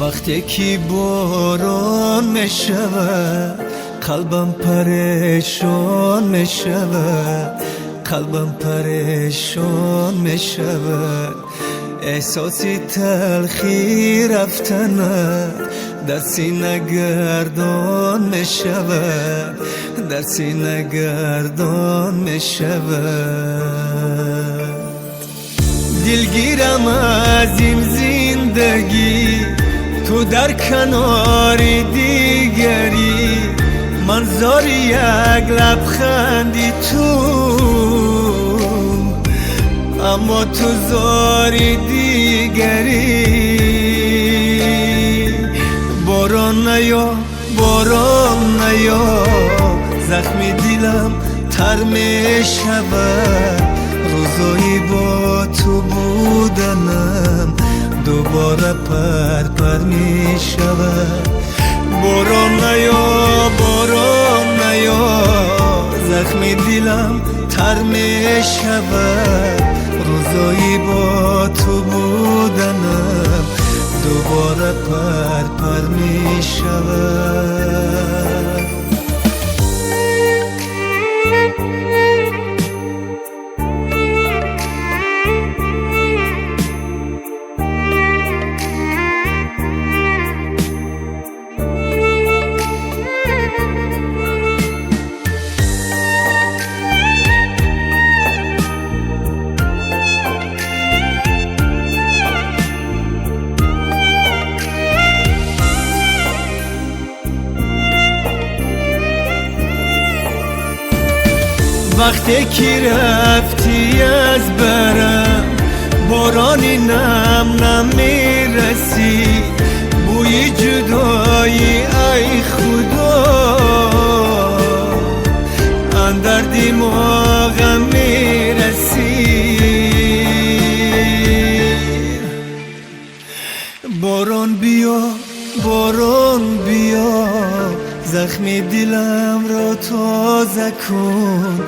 وقتی که باران میشود قلبم پریشان میشود، قلبم پریشان میشود. احساسی تلخی رفتنت در سینه گردان میشود، در سینه گردان میشود. دلگیرم از این زندگی، تو در کنار دیگری، منظر یک لبخندی تو، اما تو زار دیگری. باران نیا، باران نیا، زخم دلم تر می شود. روزایی با تو بودنم دوباره پر می شود. باران نیا، باران نیا، زخم دلم تر می شود. روزایی با تو بودنم دوباره پر می شود. وقتی که رفتی از برم، بارانی نم میرسی، بوی جدایی ای خدا اندر دماغم میرسی. باران بیا، باران بیا، زخم دلم را تازه کن.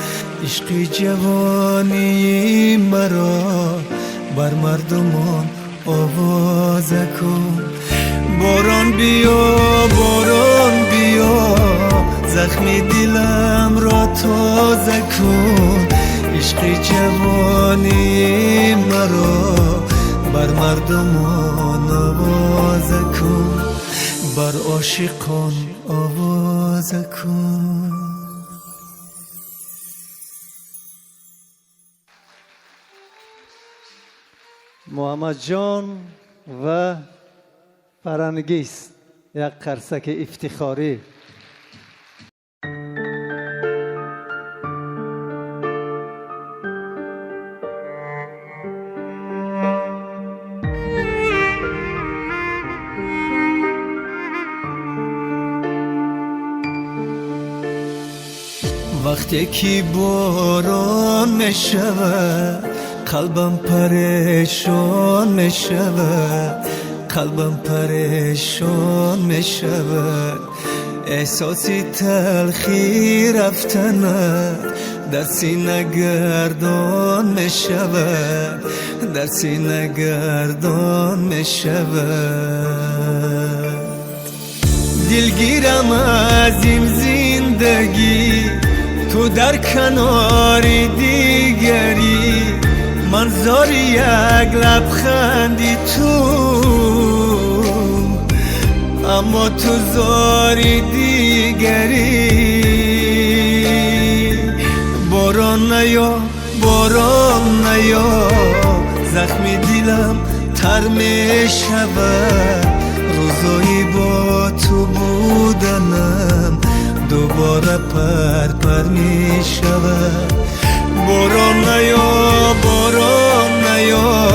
عشق جوانی مرا بر مردمان آوازه کن. باران بیا، باران بیا، زخم دلم را تازه کن. عشق جوانی مرا بر مردمان آوازه کن، بر عاشقان آوازه کن. محمد جان و فرنگیس، یک قرصک افتخاری. وقتی که باران میشود قلبم پریشان میشود، قلبم پریشان میشود. احساسی تلخی رفتنت در سینه گردان میشود، در سینه گردان میشود. دلگیرم از این زندگی، تو در کنار دیگری، منظر یک لبخندی تو، اما تو زار دیگری. باران نیا، باران نیا، زخم دلم تر می شود. روزایی با تو بودنم دوباره پر می شود. باران نیا، باران نیا،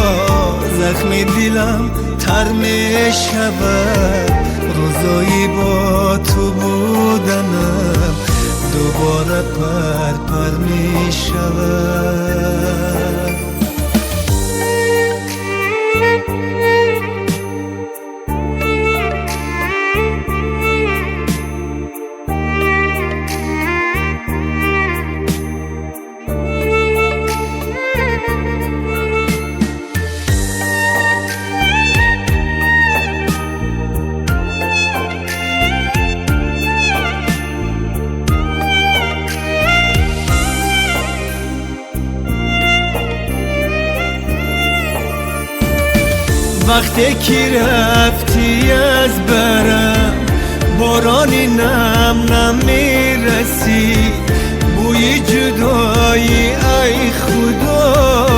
زخم دلم تر می شود. روزایی با تو بودنم دوباره پر می شود. وقتی که رفتی از برم بارانی نم نمیرسی بوی جدایی ای خدا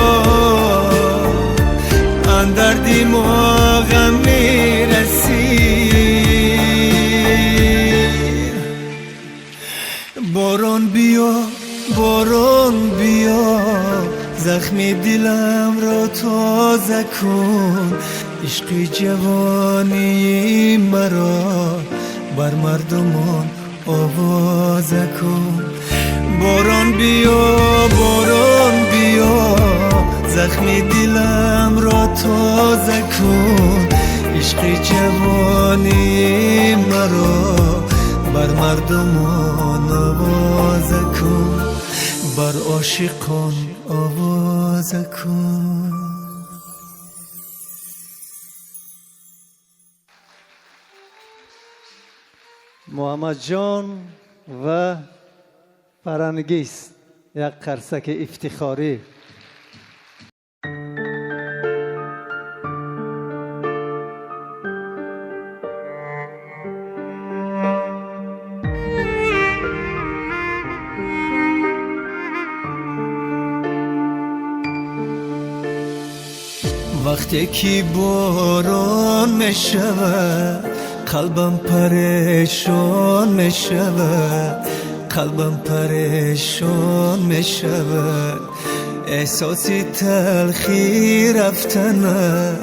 اندر دماغم میرسی باران بیا باران بیا زخم دلم را تازه کن عشق جوانی مرا بر مردمان آوازه کن باران بیا باران بیا زخم دلم را تازه کن عشق جوانی مرا بر مردمان آوازه کن بر عاشقان آوازه کن محمد جان و فرنگیس یک قرصک افتخاری وقتی که باران میشود قلبم پریشان میشود قلبم پریشان میشود احساسی تلخی رفتنت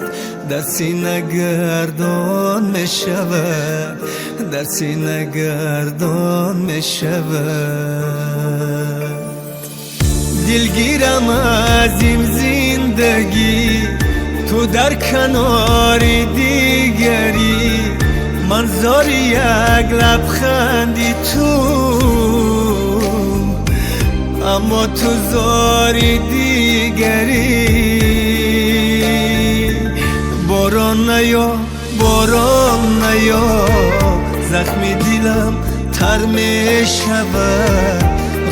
در سینه گردان میشود در سینه گردان میشود دلگیرم از این زندگی تو در کنار دیگری منظر یک لبخندی تو اما تو زاری دیگری باران نیا باران نیا زخم دلم تر می شود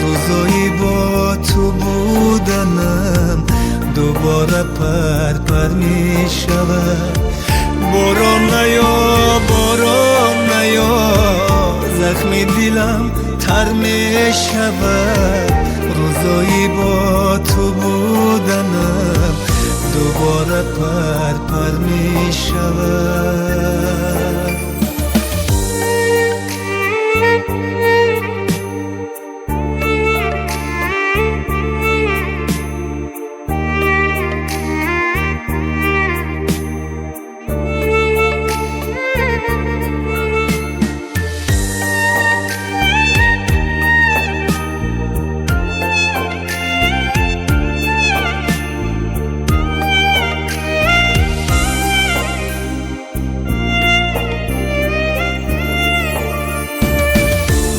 روزایی با تو بودنم دوباره پر می شود باران نیا باران نیا زخم دلم تر می شود روزایی با تو بودنم دوباره پر می شود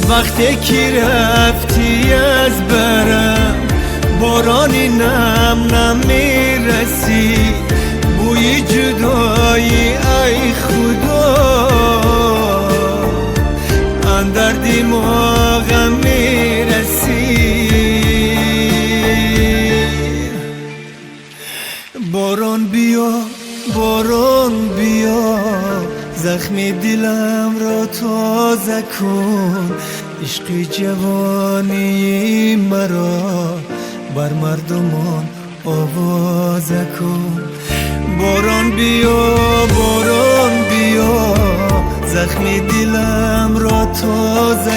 وقتی که رفتی از برم بارانی نم نمیرسی بوی جدایی ای خدا اندر دماغم میرسی باران بیا باران بیا زخم دلم را تازه کن عشق جوانی مرا بر مردمان آوازه کن باران بیا باران بیا زخم دلم را تازه